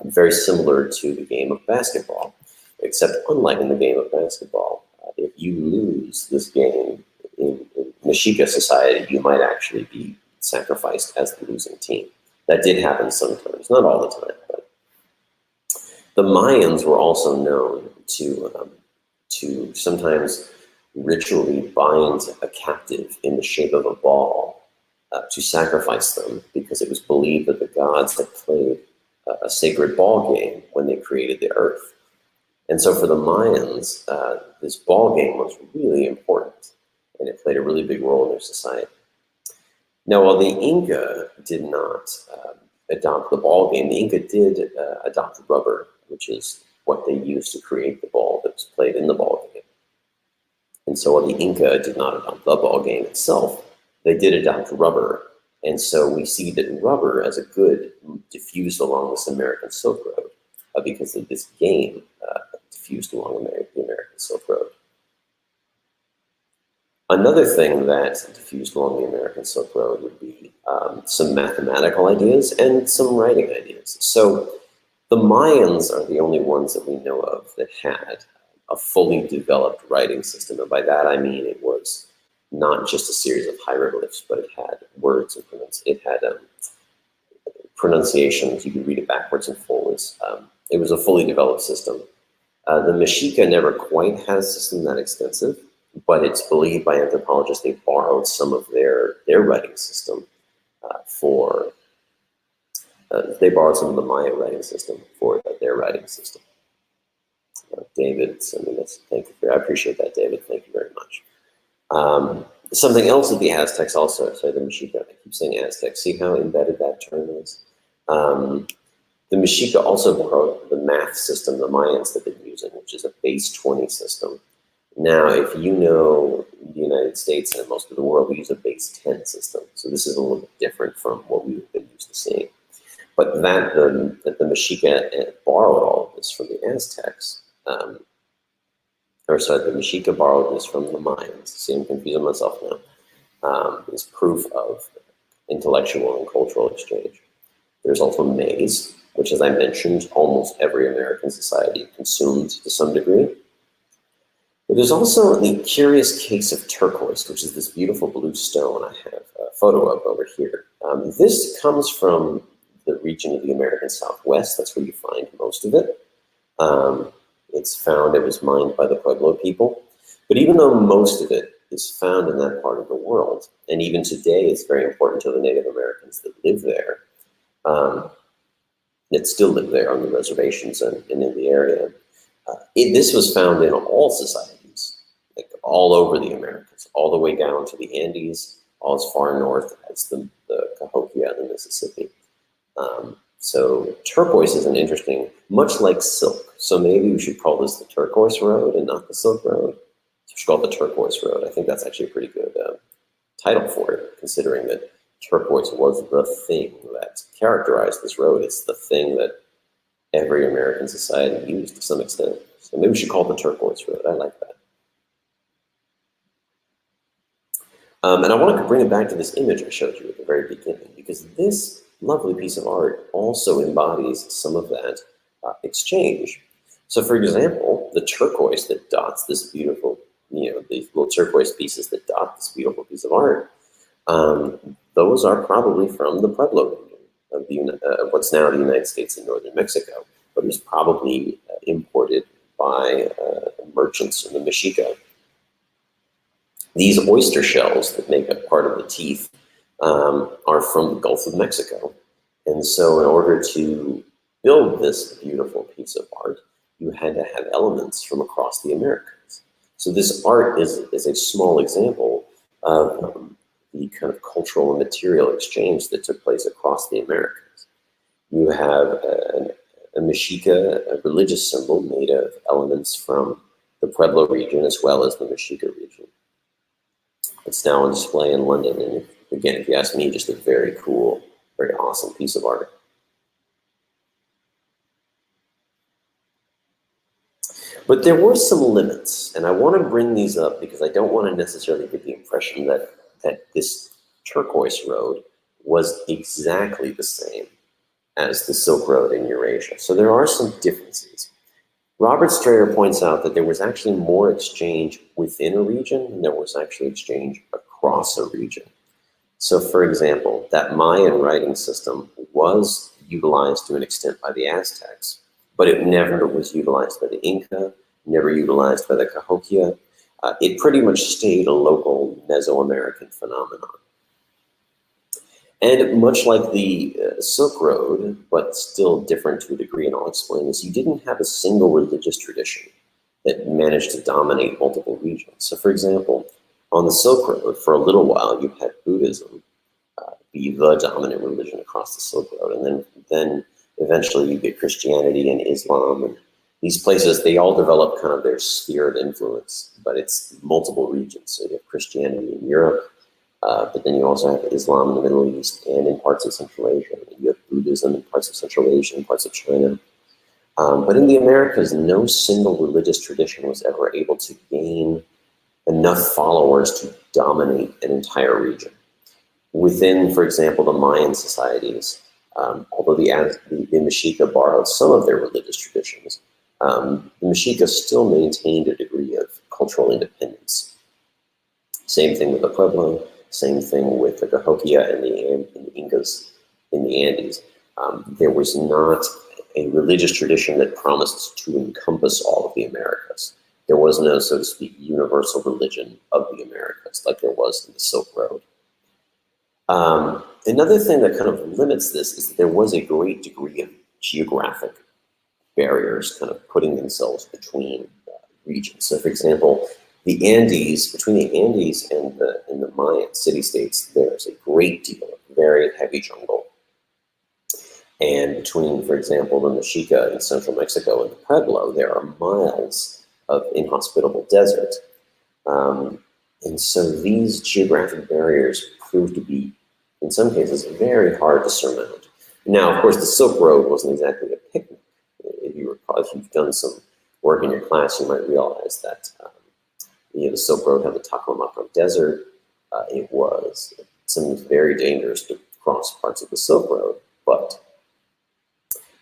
[SPEAKER 1] Very similar to the game of basketball, except unlike in the game of basketball, if you lose this game in Mexica society, you might actually be sacrificed as the losing team. That did happen sometimes, not all the time, but the Mayans were also known to sometimes ritually bind a captive in the shape of a ball to sacrifice them, because it was believed that the gods had played a sacred ball game when they created the earth. And so for the Mayans, this ball game was really important, and it played a really big role in their society. Now, while the Inca did not adopt the ball game, the Inca did adopt rubber, which is what they used to create the ball that was played in the ball game. And so while the Inca did not adopt the ball game itself, they did adopt rubber. And so we see that rubber as a good diffused along this American Silk Road because of this game diffused along the American Silk Road. Another thing that diffused along the American Silk Road would be some mathematical ideas and some writing ideas. So the Mayans are the only ones that we know of that had a fully developed writing system. And by that, I mean it was not just a series of hieroglyphs, but it had words and it had pronunciations. You could read it backwards and forwards. It was a fully developed system. The Mexica never quite had a system that extensive, but it's believed by anthropologists they borrowed some of their writing system they borrowed some of the Maya writing system for their writing system. David sending us, thank you. I appreciate that, David. Thank you very much. Something else that the Aztecs also, sorry, the Mexica, I keep saying Aztecs. See how embedded that term is? The Mexica also borrowed the math system the Mayans had been using, which is a base 20 system. Now, if you know the United States and most of the world, we use a base 10 system. So this is a little bit different from what we've been used to seeing. But that the Mexica borrowed all of this from the Aztecs, the Mexica borrowed this from the Mayans. See, I'm confusing myself now. Is proof of intellectual and cultural exchange. There's also maize, which, as I mentioned, almost every American society consumed to some degree. But there's also the curious case of turquoise, which is this beautiful blue stone I have a photo of over here. This comes from the region of the American Southwest. That's where you find most of it. It was mined by the Pueblo people. But even though most of it is found in that part of the world, and even today it's very important to the Native Americans that live there, that still live there on the reservations and in the area. This was found in all societies, like all over the Americas, all the way down to the Andes, all as far north as the Cahokia and the Mississippi. So turquoise is an interesting, much like silk. So maybe we should call this the Turquoise Road and not the Silk Road. So we should call it the Turquoise Road. I think that's actually a pretty good title for it, considering that turquoise was the thing that characterized this road. It's the thing that every American society used to some extent. So maybe we should call it the Turquoise Road. I like that. And I want to bring it back to this image I showed you at the very beginning, because this lovely piece of art also embodies some of that exchange. So for example, the turquoise that dots this beautiful, these little turquoise pieces that dot this beautiful piece of art, those are probably from the Pueblo region of what's now the United States and northern Mexico, but it was probably imported by merchants in the Mexica. These oyster shells that make up part of the teeth are from the Gulf of Mexico. And so in order to build this beautiful piece of art, you had to have elements from across the Americas. So this art is a small example of the kind of cultural and material exchange that took place across the Americas. You have a Mexica, a religious symbol made of elements from the Pueblo region as well as the Mexica region. It's now on display in London, and again, if you ask me, just a very cool, very awesome piece of art. But there were some limits, and I want to bring these up because I don't want to necessarily give the impression that this turquoise road was exactly the same as the Silk Road in Eurasia. So there are some differences. Robert Strayer points out that there was actually more exchange within a region than there was actually exchange across a region. So for example, that Mayan writing system was utilized to an extent by the Aztecs, but it never was utilized by the Inca, never utilized by the Cahokia. It pretty much stayed a local Mesoamerican phenomenon. And much like the Silk Road, but still different to a degree, and I'll explain this, you didn't have a single religious tradition that managed to dominate multiple regions. So for example, on the Silk Road, for a little while, you had Buddhism be the dominant religion across the Silk Road. And then eventually you get Christianity and Islam. And these places, they all develop kind of their sphere of influence, but it's multiple regions. So you have Christianity in Europe, but then you also have Islam in the Middle East and in parts of Central Asia. You have Buddhism in parts of Central Asia and parts of China. But in the Americas, no single religious tradition was ever able to gain enough followers to dominate an entire region. Within, for example, the Mayan societies, although the Mexica borrowed some of their religious traditions, the Mexica still maintained a degree of cultural independence. Same thing with the Pueblo, same thing with the Cahokia and the Incas in the Andes. There was not a religious tradition that promised to encompass all of the Americas. There was no, so to speak, universal religion of the Americas like there was in the Silk Road. Another thing that kind of limits this is that there was a great degree of geographic barriers kind of putting themselves between regions. So for example, the Andes, between the Andes and the Mayan city-states, there's a great deal of very heavy jungle. And between, for example, the Mexica in central Mexico and the Pueblo, there are miles of inhospitable desert. And so these geographic barriers prove to be, in some cases, very hard to surmount. Now, of course, the Silk Road wasn't exactly a picnic. If you recall, if you've done some work in your class, you might realize that the Silk Road had the Taklamakan Desert. It was sometimes very dangerous to cross parts of the Silk Road, but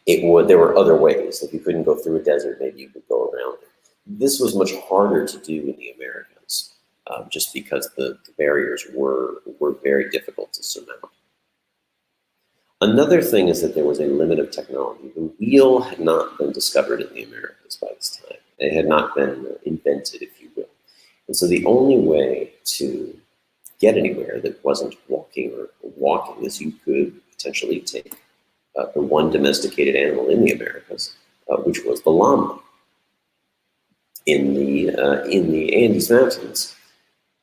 [SPEAKER 1] there were other ways. If you couldn't go through a desert, maybe you could go around it. This was much harder to do in the Americas, just because the barriers were very difficult to surmount. Another thing is that there was a limit of technology. The wheel had not been discovered in the Americas by this time. It had not been invented, if you will. And so the only way to get anywhere that wasn't walking is you could potentially take the one domesticated animal in the Americas, which was the llama in the Andes Mountains.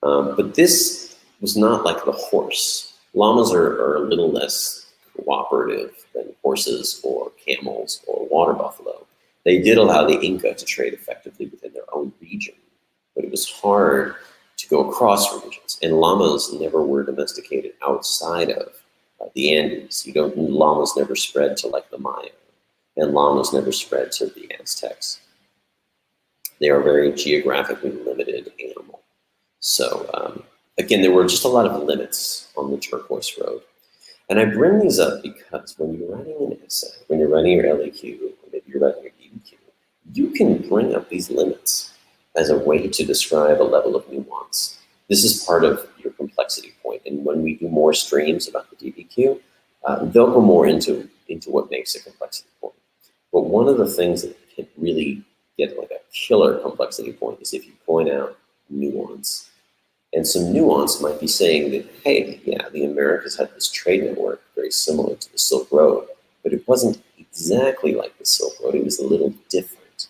[SPEAKER 1] But this was not like the horse. Llamas are a little less cooperative than horses or camels or water buffalo. They did allow the Inca to trade effectively within their own region, but it was hard to go across regions. And llamas never were domesticated outside of the Andes. Llamas never spread to like the Maya, and llamas never spread to the Aztecs. They are a very geographically limited animal. So again, there were just a lot of limits on the Turquoise Road. And I bring these up because when you're writing an essay, when you're writing your LEQ, or maybe you're writing your EQ, you can bring up these limits as a way to describe a level of nuance. This is part of your complexity point. And when we do more streams about the DBQ, they'll go more into what makes a complexity point. But one of the things that can really get like a killer complexity point is if you point out nuance. And some nuance might be saying that, hey, yeah, the Americas had this trade network very similar to the Silk Road, but it wasn't exactly like the Silk Road. It was a little different,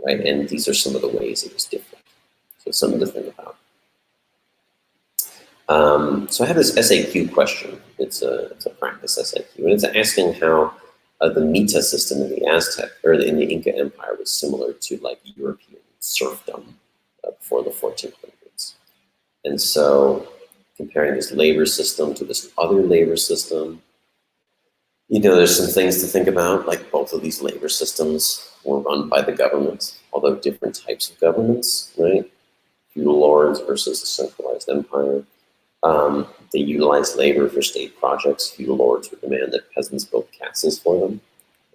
[SPEAKER 1] right? And these are some of the ways it was different. So something to think about. So I have this SAQ question. It's a practice SAQ, and it's asking how the Mita system in the Aztec or in the Inca Empire was similar to like European serfdom before the 1400s. And so comparing this labor system to this other labor system, there's some things to think about, like both of these labor systems were run by the government, although different types of governments, right? Feudal lords versus a centralized empire. They utilized labor for state projects. Feudal lords would demand that peasants build castles for them,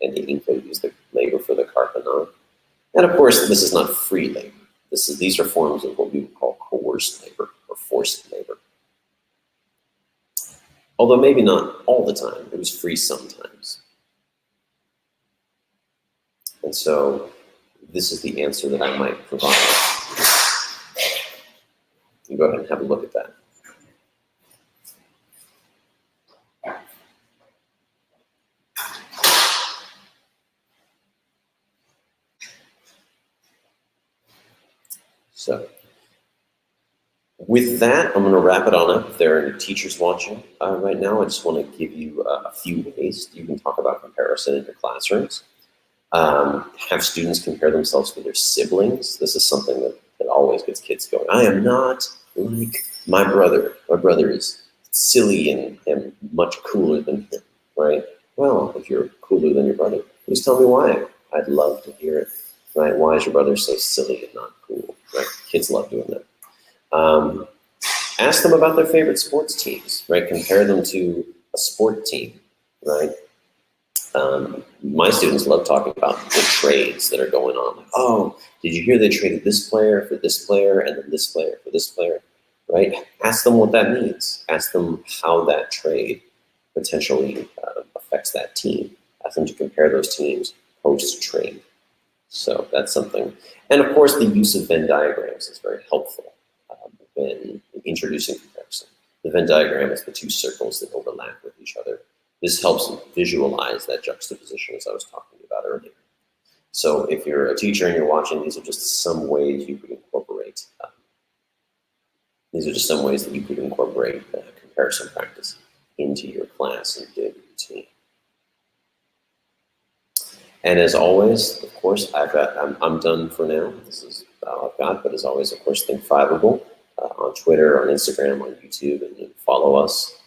[SPEAKER 1] and the Inca used the labor for the carpenter. And of course, this is not free labor. These are forms of what we would call coerced labor or forced labor. Although maybe not all the time, it was free sometimes. And so this is the answer that I might provide. You go ahead and have a look at that. So with that, I'm going to wrap it on up. If there are any teachers watching right now, I just want to give you a few ways you can talk about comparison in your classrooms. Have students compare themselves with their siblings. This is something that always gets kids going. I am not like my brother. My brother is silly and much cooler than him, right? Well, if you're cooler than your brother, please tell me why. I'd love to hear it, right? Why is your brother so silly and not cool, right? Kids love doing that. Ask them about their favorite sports teams, right? Compare them to a sport team, right? My students love talking about the trades that are going on. Like, oh, did you hear they traded this player for this player and then this player for this player, right? Ask them what that means. Ask them how that trade potentially affects that team. Ask them to compare those teams post-trade. So that's something. And of course, the use of Venn diagrams is very helpful when introducing comparison. The Venn diagram is the two circles that overlap with each other. This helps visualize that juxtaposition as I was talking about earlier. So if you're a teacher and you're watching, these are just some ways you could incorporate. These are just some ways that you could incorporate comparison practice into your class and daily routine. And as always, of course, I'm done for now. This is all I've got. But as always, of course, think Fiveable on Twitter, on Instagram, on YouTube, and follow us.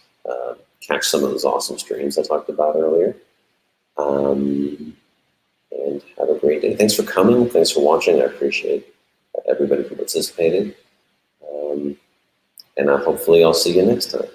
[SPEAKER 1] Catch some of those awesome streams I talked about earlier. And have a great day. Thanks for coming. Thanks for watching. I appreciate everybody who participated. And hopefully I'll see you next time.